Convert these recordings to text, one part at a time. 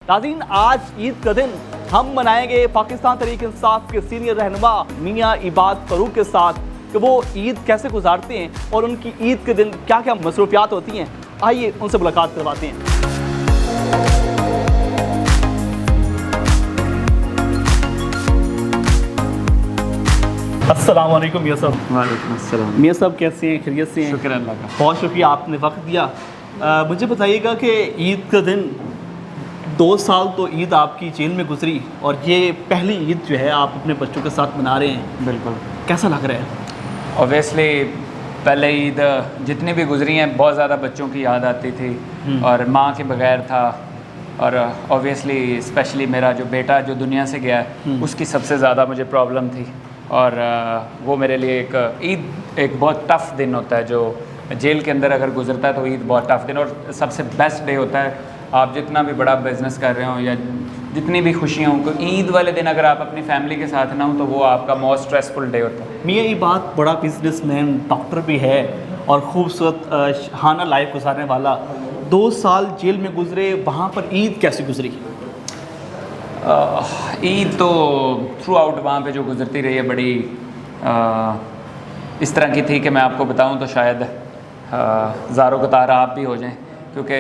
नाज़रीन, आज ईद का दिन हम मनाएंगे पाकिस्तान तहरीक इंसाफ के सीनियर रहनुमा मियाँ इबाद फरूक के साथ कि वो ईद कैसे गुजारते हैं और उनकी ईद के दिन क्या क्या मसरूफियात होती हैं। आइए उनसे मुलाकात करवाते हैं। अस्सलाम वालेकुम मियाँ साहब। वालेकुम अस्सलाम। मियाँ साहब कैसे हैं, खैरियत से हैं? शुक्र अल्लाह का। बहुत शुक्रिया आपने वक्त दिया। मुझे बताइएगा कि ईद का दिन 2 साल तो ईद आपकी जेल में गुजरी और ये पहली ईद जो है आप अपने बच्चों के साथ मना रहे हैं, बिल्कुल। कैसा लग रहा है? ऑब्वियसली पहले ईद जितनी भी गुजरी हैं बहुत ज़्यादा बच्चों की याद आती थी और माँ के बगैर था। और ऑब्वियसली स्पेशली मेरा जो बेटा जो दुनिया से गया है उसकी सबसे ज़्यादा मुझे प्रॉब्लम थी। और वो मेरे लिए एक ईद एक बहुत टफ़ दिन होता है। जो जेल के अंदर अगर गुजरता है तो ईद बहुत टफ़ दिन और सबसे बेस्ट डे होता है। आप जितना भी बड़ा बिज़नेस कर रहे हो या जितनी भी खुशियाँ हो, ईद वाले दिन अगर आप अपनी फैमिली के साथ ना हो तो वो आपका मोस्ट स्ट्रेसफुल डे होता है। मियाँ इबाद बड़ा बिजनेसमैन, डॉक्टर भी है और खूबसूरत शाहाना लाइफ गुजारने वाला, 2 साल जेल में गुजरे, वहाँ पर ईद कैसे गुजरी? ईद तो थ्रू आउट वहाँ पे जो गुजरती रही है बड़ी इस तरह की थी कि मैं आपको बताऊँ तो शायद ज़ारों कतार आप भी हो जाएं, क्योंकि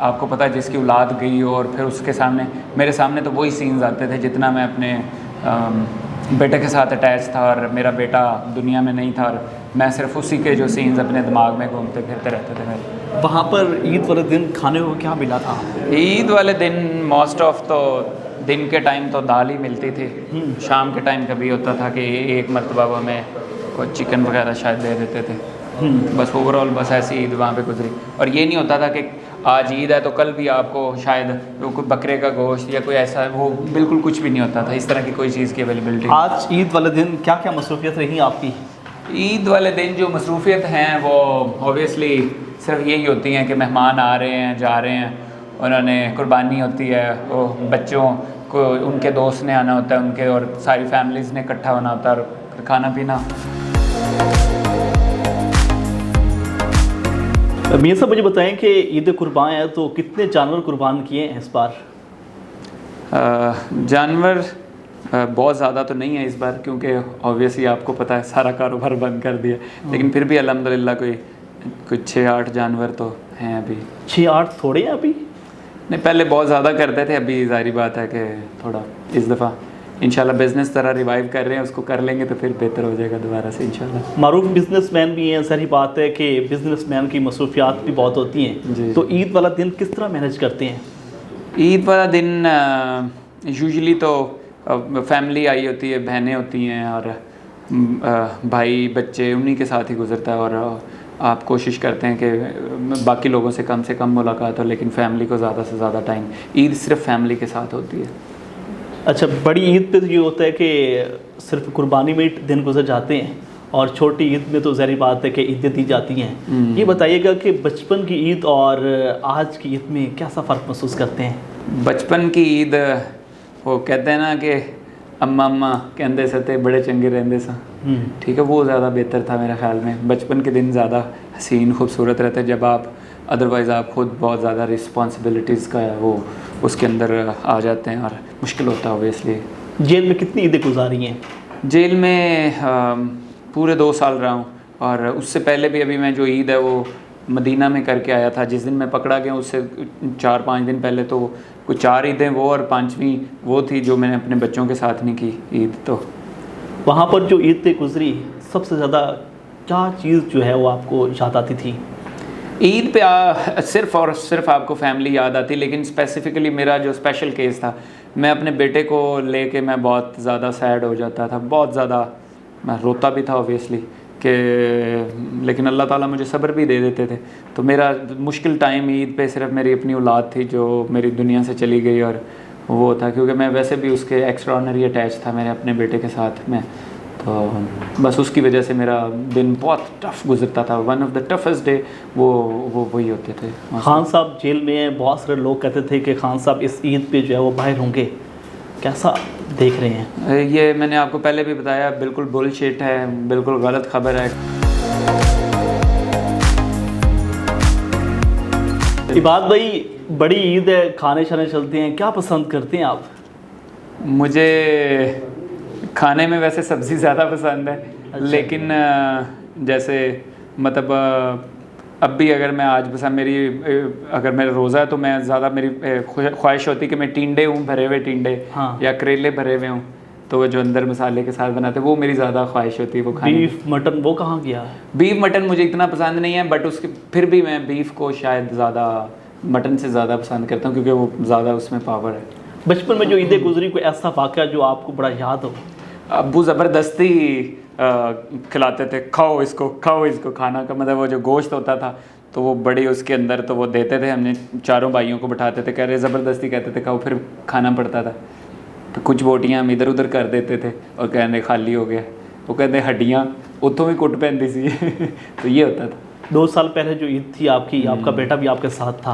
आपको पता है जिसकी औलाद गई हो और फिर उसके सामने मेरे सामने तो वही सीन्स आते थे जितना मैं अपने बेटे के साथ अटैच था और मेरा बेटा दुनिया में नहीं था और मैं सिर्फ उसी के जो सीन्स अपने दिमाग में घूमते फिरते रहते थे मेरे। वहाँ पर ईद वाले दिन खाने को क्या मिला था? ईद वाले दिन मोस्ट ऑफ तो दिन के टाइम तो दाल ही मिलती थी। शाम के टाइम कभी होता था कि एक मरतबा वो हमें कोई चिकन वगैरह शायद दे देते थे। बस ओवरऑल बस ऐसी ईद वहाँ पे गुजरी। और ये नहीं होता था कि आज ईद है तो कल भी आपको शायद कोई बकरे का गोश्त या कोई ऐसा, वो बिल्कुल कुछ भी नहीं होता था। इस तरह की कोई चीज़ की अवेलेबिलिटी। आज ईद वाले दिन क्या क्या मसरूफियत रही आपकी? ईद वाले दिन जो मसरूफियत हैं वो ऑब्वियसली सिर्फ यही होती हैं कि मेहमान आ रहे हैं, जा रहे हैं, उन्होंने कुर्बानी होती है, वो बच्चों को उनके दोस्त ने आना होता है उनके, और सारी फैमिलीज़ ने इकट्ठा होना होता है और खाना पीना। मियाँ साहब मुझे बताएं कि ईद कुर्बान है तो कितने जानवर कुर्बान किए हैं इस बार? जानवर बहुत ज़्यादा तो नहीं है इस बार, क्योंकि ऑब्वियसली आपको पता है सारा कारोबार बंद कर दिया। लेकिन फिर भी अल्हम्दुलिल्लाह कोई 6-8 जानवर तो हैं अभी। 6-8 थोड़े हैं अभी? नहीं, पहले बहुत ज़्यादा करते थे, अभी जाहिर बात है कि थोड़ा इस दफ़ा इंशाल्लाह बिज़नेस तरह रिवाइव कर रहे हैं, उसको कर लेंगे तो फिर बेहतर हो जाएगा दोबारा से इंशाल्लाह। मारूफ बिजनेसमैन भी हैं, सारी बात है कि बिजनेसमैन की मसरूफियात भी बहुत होती हैं, तो ईद वाला दिन किस तरह मैनेज करते हैं? ईद वाला दिन यूजुअली तो फैमिली आई होती है, बहनें होती हैं और भाई बच्चे, उन्हीं के साथ ही गुजरता है। और आप कोशिश करते हैं कि बाकी लोगों से कम मुलाकात हो, लेकिन फैमिली को ज़्यादा से ज़्यादा टाइम ईद सिर्फ फैमिली के साथ होती है। अच्छा, बड़ी ईद पे तो ये होता है कि सिर्फ कुर्बानी में दिन गुजर जाते हैं और छोटी ईद में तो ज़ाहिर बात है कि ईदें दी जाती हैं। ये बताइएगा कि बचपन की ईद और आज की ईद में क्या सा फ़र्क महसूस करते हैं? बचपन की ईद वो कहते हैं ना कि अम्मा कहते सते बड़े चंगे रहते सा, ठीक है, वो ज़्यादा बेहतर था मेरे ख्याल में। बचपन के दिन ज़्यादा हसीन खूबसूरत रहते जब आप अदरवाइज़ आप खुद बहुत ज़्यादा रिस्पॉन्सिबिलिटीज़ का वो उसके अंदर आ जाते हैं और मुश्किल होता है ऑब्वियसली। जेल में कितनी ईदें गुजारी हैं? जेल में पूरे 2 साल रहा हूँ और उससे पहले भी अभी मैं जो ईद है वो मदीना में करके आया था। जिस दिन मैं पकड़ा गया उससे 4-5 दिन पहले तो कुछ 4 ईदें वो और 5वीं वो थी जो मैंने अपने बच्चों के साथ नहीं की ईद। तो वहाँ पर जो ईद गुजरी सबसे ज़्यादा क्या चीज़ जो है वो आपको याद आती थी? ईद पे सिर्फ और सिर्फ आपको फैमिली याद आती, लेकिन स्पेसिफ़िकली मेरा जो स्पेशल केस था, मैं अपने बेटे को लेके मैं बहुत ज़्यादा सैड हो जाता था, बहुत ज़्यादा मैं रोता भी था ऑब्वियसली कि, लेकिन अल्लाह ताला मुझे सब्र भी दे देते थे। तो मेरा मुश्किल टाइम ईद पे सिर्फ मेरी अपनी औलाद थी जो मेरी दुनिया से चली गई और वो था, क्योंकि मैं वैसे भी उसके एक्स्ट्राऑर्डिनरी अटैच था मेरे अपने बेटे के साथ में। तो बस उसकी वजह से मेरा दिन बहुत टफ़ गुजरता था। One of the toughest day वो वही होते थे। खान साहब जेल में हैं, बहुत सारे लोग कहते थे कि खान साहब इस ईद पे जो है वो बाहर होंगे, कैसा देख रहे हैं? ये मैंने आपको पहले भी बताया, बिल्कुल बुलशिट है, बिल्कुल गलत खबर है। इबाद भाई, बड़ी ईद है, खाने शाने चलते हैं, क्या पसंद करते हैं आप? मुझे खाने में वैसे सब्ज़ी ज़्यादा पसंद है। अच्छा। लेकिन जैसे मतलब अब भी अगर मैं आज बस अगर मेरा रोज़ा है तो मैं ज़्यादा मेरी ख्वाहिश होती कि मैं टिंडे हूँ, भरे हुए टिंडे, हाँ। या करेले भरे हुए हूँ, तो वो जो अंदर मसाले के साथ बनाते हैं वो मेरी ज़्यादा ख्वाहिश होती है वो खाने की। बीफ मटन वो कहाँ गया है? बीफ मटन मुझे इतना पसंद नहीं है, बट उसके फिर भी मैं बीफ को शायद ज़्यादा मटन से ज़्यादा पसंद करता हूँ, क्योंकि वो ज़्यादा उसमें पावर है। बचपन में जो ईदें गुजरी, कोई ऐसा वाक़या जो आपको बड़ा याद हो? अब्बू ज़बरदस्ती खिलाते थे, खाओ इसको। खाना का मतलब वो जो गोश्त होता था तो वो बड़ी उसके अंदर तो वो देते थे, हमने चारों भाइयों को बिठाते थे, कह रहे ज़बरदस्ती कहते थे खाओ, फिर खाना पड़ता था। तो कुछ बोटियाँ हम इधर उधर कर देते थे और कहने खाली हो गया, वो कहते हड्डियाँ उतों भी कुट पैंदी सी तो ये होता था। 2 साल पहले जो ईद थी आपकी, आपका बेटा भी आपके साथ था,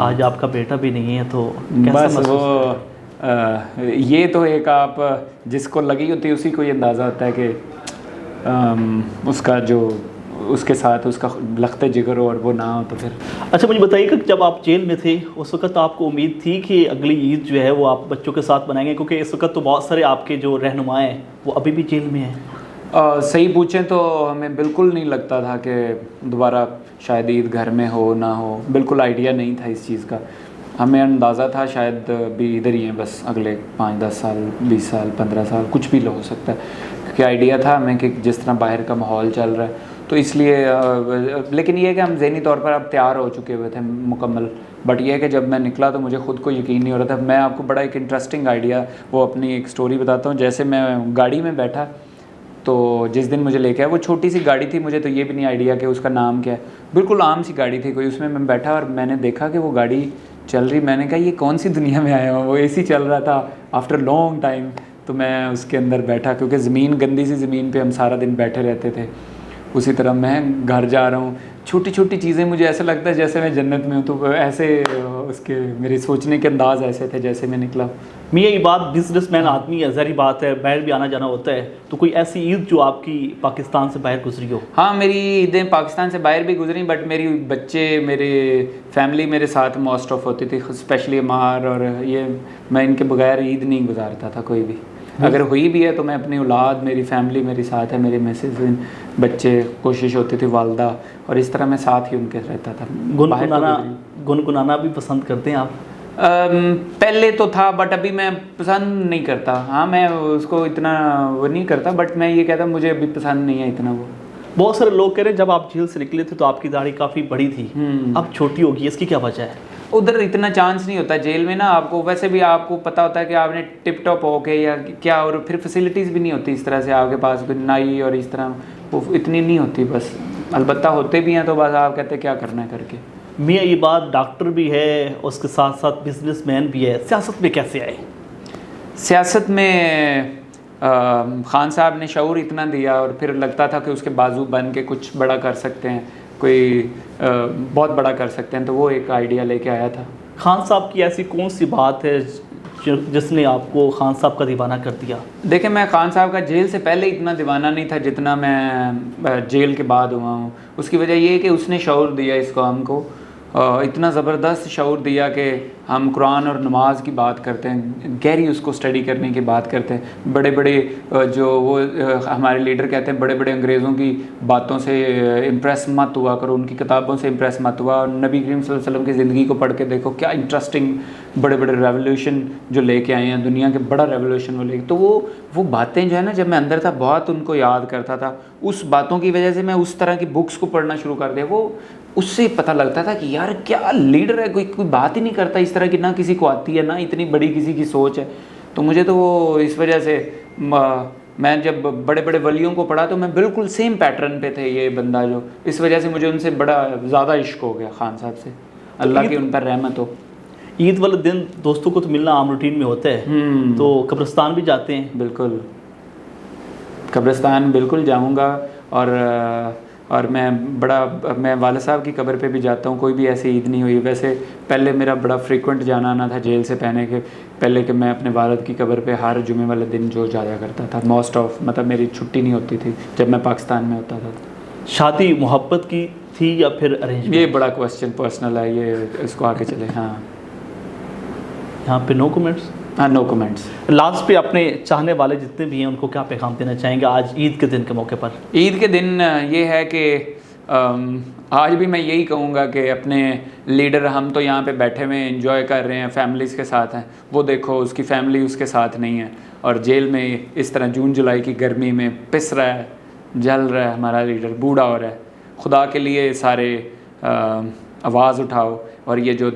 आज आपका बेटा भी नहीं है, तो कैसा बस वो ये तो एक आप जिसको लगी होती है उसी को ये अंदाज़ा होता है कि उसका जो उसके साथ उसका लखते जिगर हो और वो ना हो तो फिर। अच्छा, मुझे बताइए कि जब आप जेल में थे उस वक्त आपको उम्मीद थी कि अगली ईद जो है वो आप बच्चों के साथ मनाएंगे, क्योंकि इस वक्त तो बहुत सारे आपके जो रहनुमा हैं वो अभी भी जेल में हैं? सही पूछें तो हमें बिल्कुल नहीं लगता था कि दोबारा शायद ईद घर में हो ना हो, बिल्कुल आइडिया नहीं था इस चीज़ का। हमें अंदाज़ा था शायद भी इधर ही हैं बस अगले 5-10 साल, 20 साल, 15 साल, कुछ भी हो सकता है, क्योंकि आइडिया था हमें कि जिस तरह बाहर का माहौल चल रहा है तो इसलिए। लेकिन ये है कि हम ज़हनी तौर पर अब तैयार हो चुके हुए थे मुकम्मल। बट ये है कि जब मैं निकला तो मुझे ख़ुद को यकीन नहीं हो रहा था। मैं आपको बड़ा एक इंटरेस्टिंग आइडिया वो अपनी एक स्टोरी बताता हूँ। जैसे मैं गाड़ी में बैठा तो जिस दिन मुझे लेके आया, वो छोटी सी गाड़ी थी, मुझे तो ये भी नहीं आइडिया कि उसका नाम क्या है, बिल्कुल आम सी गाड़ी थी कोई, उसमें मैं बैठा और मैंने देखा कि वो गाड़ी चल रही। मैंने कहा ये कौन सी दुनिया में आया हूँ, वो एसी चल रहा था आफ्टर लॉन्ग टाइम। तो मैं उसके अंदर बैठा, क्योंकि ज़मीन गंदी सी ज़मीन पे हम सारा दिन बैठे रहते थे। उसी तरह मैं घर जा रहा हूँ, छोटी छोटी चीज़ें मुझे ऐसा लगता है जैसे मैं जन्नत में हूँ। तो ऐसे उसके मेरे सोचने के अंदाज़ ऐसे थे जैसे मैं निकला। मियाँ ये बात बिजनेसमैन आदमी है, ज़ाहिर बात है बाहर भी आना जाना होता है, तो कोई ऐसी ईद जो आपकी पाकिस्तान से बाहर गुजरी हो? हाँ, मेरी ईदें पाकिस्तान से बाहर भी गुजरी, बट मेरी बच्चे मेरे फैमिली मेरे साथ मोस्ट ऑफ होती थी, स्पेशली अमार और ये। मैं इनके बगैर ईद नहीं गुजारता था कोई भी। अगर हुई भी है तो मैं अपनी औलाद, मेरी फैमिली मेरे साथ है, मेरे मिसेज, बच्चे, कोशिश होती थी वालदा, और इस तरह मैं साथ ही उनके रहता था। गुनगुनाना भी पसंद करते हैं आप? पहले तो था, बट अभी मैं पसंद नहीं करता। हाँ, मैं उसको इतना वो नहीं करता, बट मैं ये कहता मुझे अभी पसंद नहीं है इतना वो। बहुत सारे लोग कह रहे हैं जब आप जेल से निकले थे तो आपकी दाढ़ी काफ़ी बड़ी थी, अब छोटी होगी, इसकी क्या वजह है? उधर इतना चांस नहीं होता जेल में ना, आपको वैसे भी आपको पता होता है कि आपने टिप टॉप हो के या क्या, और फिर फैसिलिटीज़ भी नहीं होती इस तरह से आपके पास, कोई नाई और इस तरह वो इतनी नहीं होती। बस अलबत्ता होते भी हैं तो बस आप कहते क्या करना है करके। मियाँ ये बात डॉक्टर भी है, उसके साथ साथ बिजनेसमैन भी है, सियासत में कैसे आए? सियासत में खान साहब ने शऊर इतना दिया और फिर लगता था कि उसके बाजू बन के कुछ बड़ा कर सकते हैं, कोई बहुत बड़ा कर सकते हैं, तो वो एक आइडिया लेके आया था। खान साहब की ऐसी कौन सी बात है जिसने आपको खान साहब का दीवाना कर दिया? देखिए, मैं खान साहब का जेल से पहले इतना दीवाना नहीं था जितना मैं जेल के बाद हुआ हूँ। उसकी वजह ये है कि उसने शऊर दिया इस कौम को, इतना ज़बरदस्त शऊर दिया कि हम कुरान और नमाज की बात करते हैं, गहरी उसको स्टडी करने की बात करते हैं। बड़े बड़े जो वो हमारे लीडर कहते हैं, बड़े बड़े अंग्रेज़ों की बातों से इम्प्रेस मत हुआ करो, उनकी किताबों से इम्प्रेस मत हुआ। नबी करीम सल्लल्लाहु अलैहि वसल्लम की ज़िंदगी को पढ़ के देखो, क्या इंटरेस्टिंग बड़े बड़े रेवोल्यूशन जो लेके आए हैं, दुनिया के बड़ा रेवोल्यूशन वो लेके। तो वो बातें जो है ना, जब मैं अंदर था बहुत उनको याद करता था। उस बातों की वजह से मैं उस तरह की बुक्स को पढ़ना शुरू कर दिया। वो उससे पता लगता था कि यार क्या लीडर है, कोई बात ही नहीं करता इस तरह की, ना किसी को आती है ना इतनी बड़ी किसी की सोच है। तो मुझे तो वो इस वजह से मैं जब बड़े बड़े वलियों को पढ़ा तो मैं बिल्कुल सेम पैटर्न पे थे ये बंदा जो, इस वजह से मुझे उनसे बड़ा ज़्यादा इश्क हो गया खान साहब से। अल्लाह की उन पर रहमत हो। ईद वाले दिन दोस्तों को तो मिलना आम रूटीन में होता है, तो कब्रिस्तान भी जाते हैं? बिल्कुल, कब्रिस्तान बिल्कुल जाऊँगा, और मैं वाले साहब की कब्र पे भी जाता हूँ। कोई भी ऐसी ईद नहीं हुई। वैसे पहले मेरा बड़ा फ्रीक्वेंट जाना आना था जेल से पहले कि मैं अपने वालिद की कब्र पे हर जुमे वाले दिन जो जाया करता था। मोस्ट ऑफ मतलब मेरी छुट्टी नहीं होती थी जब मैं पाकिस्तान में होता था। शादी मोहब्बत की थी या फिर अरेंज? ये बड़ा क्वेश्चन पर्सनल है, ये इसको आगे चले। हाँ यहाँ पे नो कमेंट्स। हाँ, नो कमेंट्स। लास्ट पे अपने चाहने वाले जितने भी हैं उनको क्या पैगाम देना चाहेंगे आज ईद के दिन के मौके पर? ईद के दिन ये है कि आज भी मैं यही कहूँगा कि अपने लीडर, हम तो यहाँ पे बैठे हुए एंजॉय कर रहे हैं, फैमिलीज़ के साथ हैं, वो देखो उसकी फैमिली उसके साथ नहीं है और जेल में इस तरह जून जुलाई की गर्मी में पिस रहा है, जल रहा है, हमारा लीडर बूढ़ा हो रहा है। खुदा के लिए सारे आवाज़ उठाओ और ये जो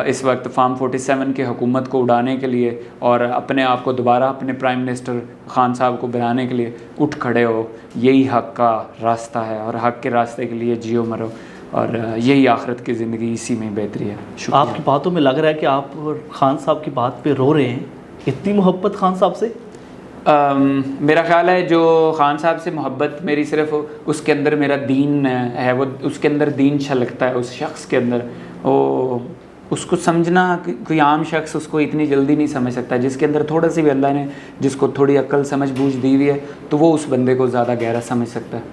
इस वक्त फार्म 47 की हुकूमत को उड़ाने के लिए और अपने आप को दोबारा अपने प्राइम मिनिस्टर खान साहब को बनाने के लिए उठ खड़े हो, यही हक़ का रास्ता है और हक़ के रास्ते के लिए जियो मरो और यही आखिरत की ज़िंदगी, इसी में बेहतरी है। आपकी बातों में लग रहा है कि आप खान साहब की बात पे रो रहे हैं, इतनी मोहब्बत खान साहब से? मेरा ख़्याल है जो खान साहब से मोहब्बत मेरी सिर्फ उसके अंदर मेरा दीन है, वो उसके अंदर दीन छलकता है उस शख्स के अंदर। वो उसको समझना कोई आम शख्स उसको इतनी जल्दी नहीं समझ सकता। जिसके अंदर थोड़ा सी भी अल्लाह ने जिसको थोड़ी अक्ल समझ बूझ दी हुई है तो वो उस बंदे को ज़्यादा गहरा समझ सकता है।